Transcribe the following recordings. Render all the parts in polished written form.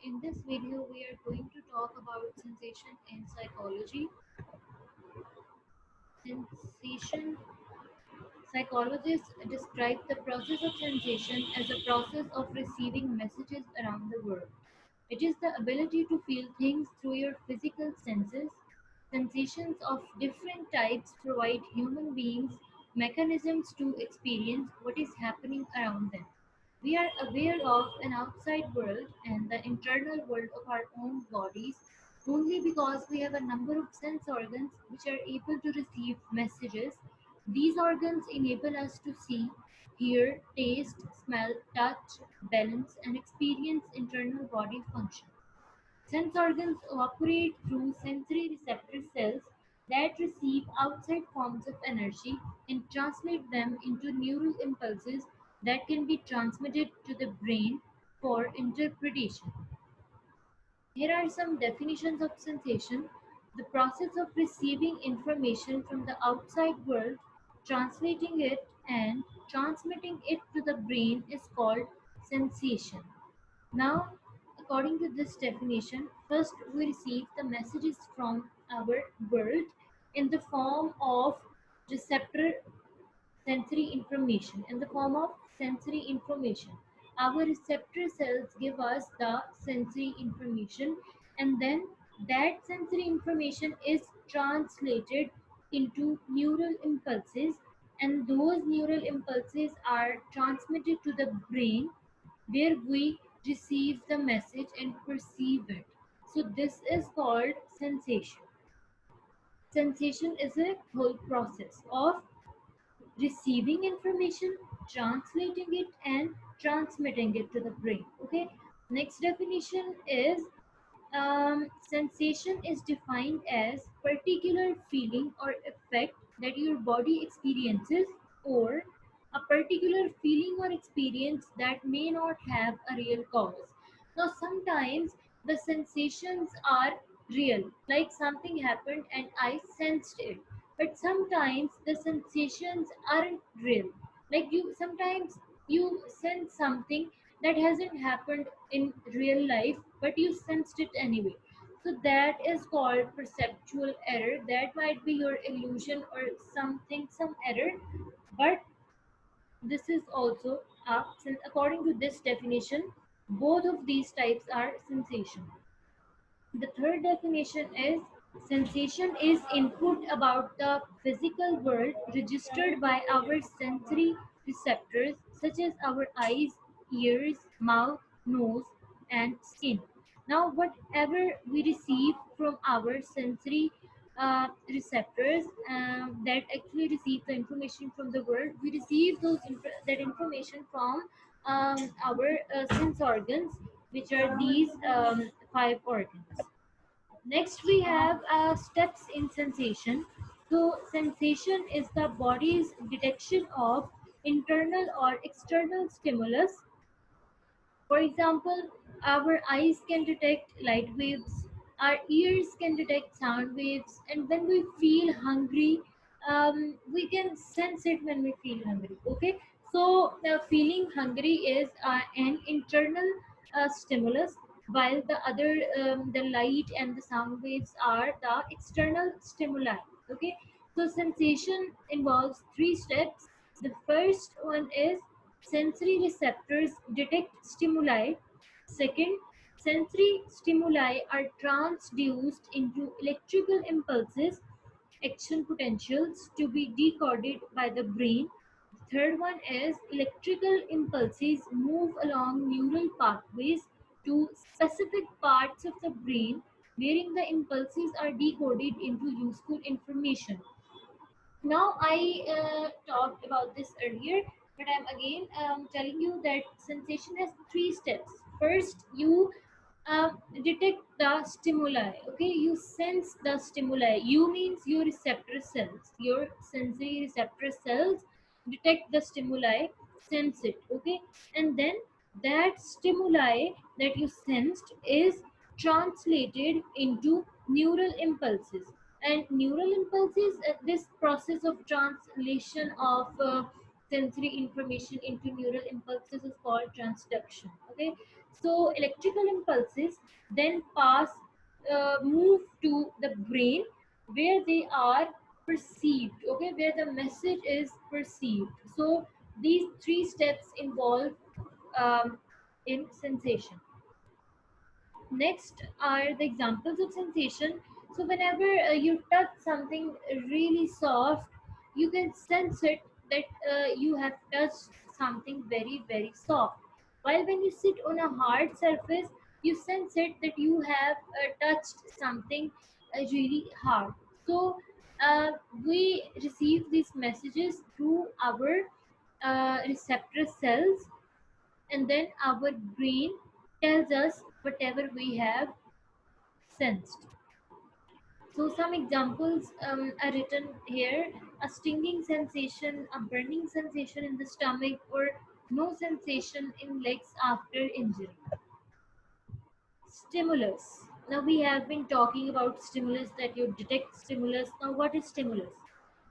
In this video, we are going to talk about sensation in psychology. Sensation Psychologists describe the process of sensation as a process of receiving messages around the world. It is the ability to feel things through your physical senses. Sensations of different types provide human beings mechanisms to experience what is happening around them. We are aware of an outside world and the internal world of our own bodies only because we have a number of sense organs which are able to receive messages. These organs enable us to see, hear, taste, smell, touch, balance, and experience internal body function. Sense organs operate through sensory receptor cells that receive outside forms of energy and translate them into neural impulses that can be transmitted to the brain for interpretation. Here are some definitions of sensation. The process of receiving information from the outside world, translating it, and transmitting it to the brain is called sensation. Now, according to this definition, first we receive the messages from our world in the form of receptor sensory information. Our receptor cells give us the sensory information, and then that sensory information is translated into neural impulses, and those neural impulses are transmitted to the brain where we receive the message and perceive it. So this is called sensation. Sensation is a whole process of receiving information, translating it, and transmitting it to the brain. Okay. Next definition is sensation is defined as particular feeling or effect that your body experiences, or a particular feeling or experience that may not have a real cause. Now, sometimes the sensations are real, like something happened and I sensed it. But sometimes the sensations aren't real. Like you sometimes you sense something that hasn't happened in real life, but you sensed it anyway. So that is called perceptual error. That might be your illusion or something, some error, but this is also according to this definition, both of these types are sensation. The third definition is sensation is input about the physical world registered by our sensory receptors such as our eyes, ears, mouth, nose, and skin. Now, whatever we receive from our sensory receptors that actually receive the information from the world, we receive that information from our sense organs, which are these five organs. Next, we have steps in sensation. So, sensation is the body's detection of internal or external stimulus. For example, our eyes can detect light waves, our ears can detect sound waves, and when we feel hungry, we can sense it when we feel hungry. Okay, so feeling hungry is an internal stimulus, while the light and the sound waves are the external stimuli. Okay, so sensation involves three steps. The first one is sensory receptors detect stimuli. Second, sensory stimuli are transduced into electrical impulses, action potentials, to be decoded by the brain. The third one is electrical impulses move along neural pathways to specific parts of the brain, wherein the impulses are decoded into useful information. Now, I talked about this earlier, but I'm again telling you that sensation has three steps. First, you detect the stimuli. Okay, you sense the stimuli. You means your receptor cells, your sensory receptor cells detect the stimuli, sense it. Okay, and then that stimuli that you sensed is translated into neural impulses, and neural impulses, this process of translation of sensory information into neural impulses is called transduction. Okay, so electrical impulses then move to the brain where they are perceived. Okay, where the message is perceived. So these three steps involve in sensation. Next are the examples of sensation. So whenever you touch something really soft, you can sense it that you have touched something very very soft. While when you sit on a hard surface, you sense it that you have touched something really hard. So uh, we receive these messages through our receptor cells, and then our brain tells us whatever we have sensed. So some examples are written here: a stinging sensation, a burning sensation in the stomach, or no sensation in legs after injury. Stimulus. Now we have been talking about stimulus, that you detect stimulus. Now what is stimulus?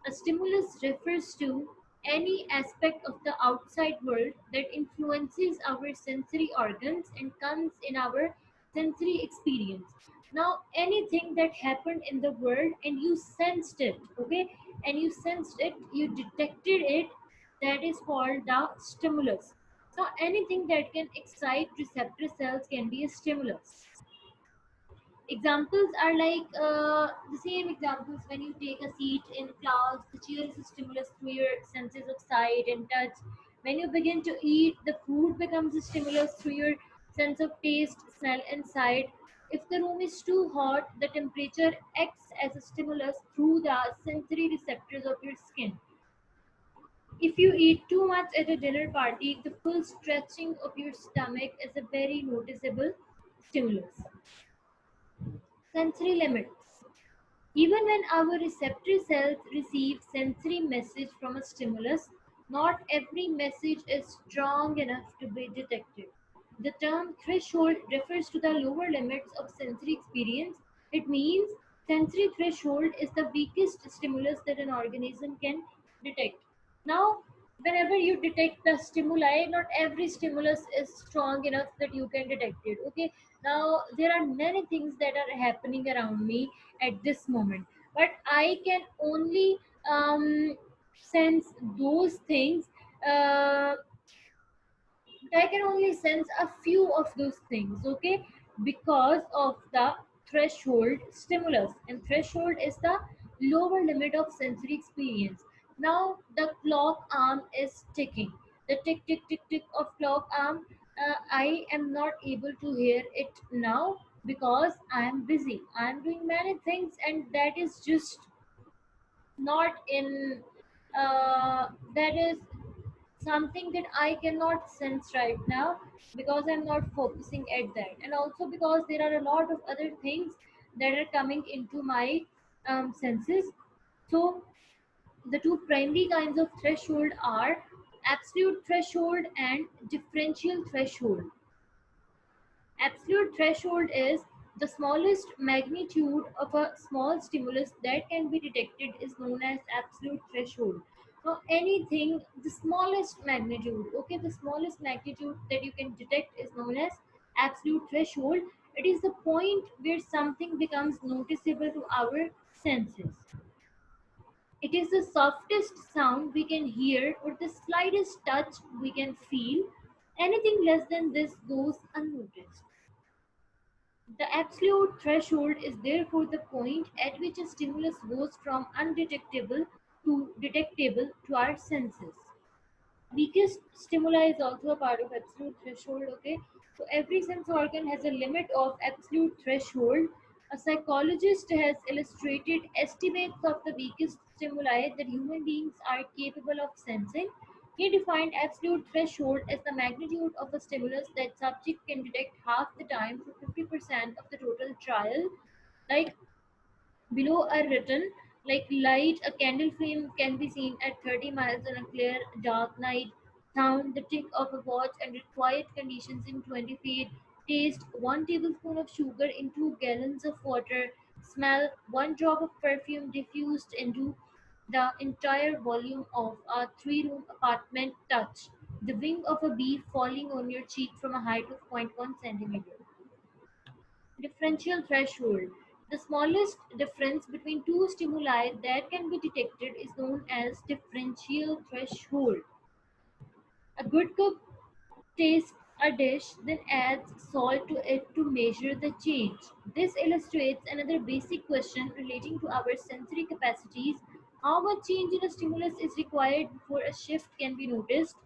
A stimulus refers to any aspect of the outside world that influences our sensory organs and comes in our sensory experience. Now anything that happened in the world and you sensed it, okay, and you sensed it, you detected it, that is called the stimulus. Now anything that can excite receptor cells can be a stimulus. Examples are like the same examples: when you take a seat in class, the chair is a stimulus through your senses of sight and touch. When you begin to eat, the food becomes a stimulus through your sense of taste, smell, and sight. If the room is too hot, the temperature acts as a stimulus through the sensory receptors of your skin. If you eat too much at a dinner party, the full stretching of your stomach is a very noticeable stimulus. Sensory limits. Even when our receptor cells receive sensory message from a stimulus, not every message is strong enough to be detected. The term threshold refers to the lower limits of sensory experience. It means sensory threshold is the weakest stimulus that an organism can detect. Now, whenever you detect the stimuli, not every stimulus is strong enough that you can detect it. Okay, now there are many things that are happening around me at this moment, but I can only sense those things. uh, I can only sense a few of those things, okay, because of the threshold stimulus. And threshold is the lower limit of sensory experience. Now the clock arm is ticking. The tick tick tick tick of clock arm. I am not able to hear it now because I am busy. I am doing many things, and that is just not in. That is something that I cannot sense right now because I'm not focusing at that, and also because there are a lot of other things that are coming into my senses. So, the two primary kinds of threshold are absolute threshold and differential threshold. Absolute threshold is the smallest magnitude of a small stimulus that can be detected is known as absolute threshold. Now anything, the smallest magnitude, okay, the smallest magnitude that you can detect is known as absolute threshold. It is the point where something becomes noticeable to our senses. It is the softest sound we can hear or the slightest touch we can feel. Anything less than this goes unnoticed. The absolute threshold is therefore the point at which a stimulus goes from undetectable to detectable to our senses. Weakest stimuli is also a part of absolute threshold, okay? So every sense organ has a limit of absolute threshold. A psychologist has illustrated estimates of the weakest stimuli that human beings are capable of sensing. He defined absolute threshold as the magnitude of a stimulus that subject can detect half the time for 50% of the total trial. Like below are written, like light, a candle flame can be seen at 30 miles on a clear, dark night. Sound, the tick of a watch under quiet conditions in 20 feet. Taste, 1 tablespoon of sugar in 2 gallons of water. Smell, 1 drop of perfume diffused into the entire volume of a 3-room apartment. Touch, the wing of a bee falling on your cheek from a height of zero point 0.1 centimeter. Differential threshold. The smallest difference between two stimuli that can be detected is known as differential threshold. A good cook tastes a dish, then adds salt to it to measure the change. This illustrates another basic question relating to our sensory capacities. How much change in a stimulus is required before a shift can be noticed?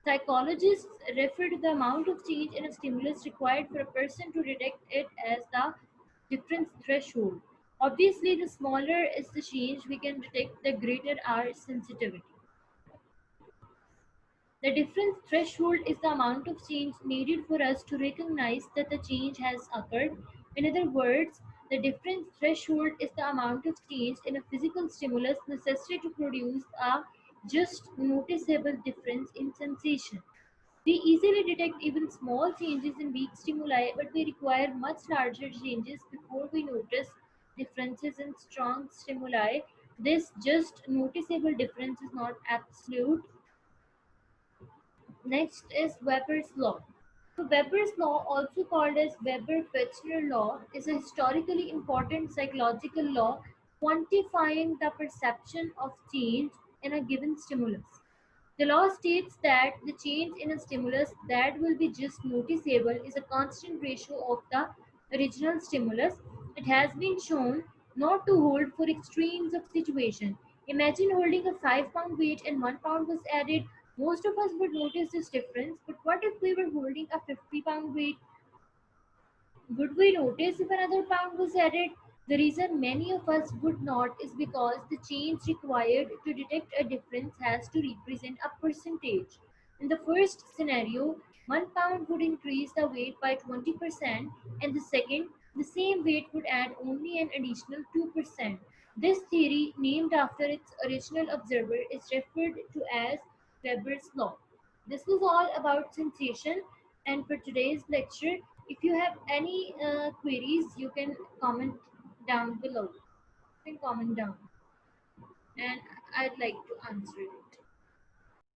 Psychologists refer to the amount of change in a stimulus required for a person to detect it as the difference threshold. Obviously, the smaller is the change we can detect, the greater our sensitivity. The difference threshold is the amount of change needed for us to recognize that the change has occurred. In other words, the difference threshold is the amount of change in a physical stimulus necessary to produce a just noticeable difference in sensation. We easily detect even small changes in weak stimuli, but we require much larger changes before we notice differences in strong stimuli. This just noticeable difference is not absolute. Next is Weber's law. So Weber's law, also called as Weber-Fechner law, is a historically important psychological law quantifying the perception of change in a given stimulus. The law states that the change in a stimulus that will be just noticeable is a constant ratio of the original stimulus. It has been shown not to hold for extremes of situation. Imagine holding a 5 pound weight and 1 pound was added. Most of us would notice this difference, but what if we were holding a 50-pound weight? Would we notice if another pound was added? The reason many of us would not is because the change required to detect a difference has to represent a percentage. In the first scenario, 1 pound would increase the weight by 20%, and the second, the same weight would add only an additional 2%. This theory, named after its original observer, is referred to as Weber's law. This was all about sensation, and for today's lecture, if you have any queries, you can comment down below. You can comment down, and I'd like to answer it.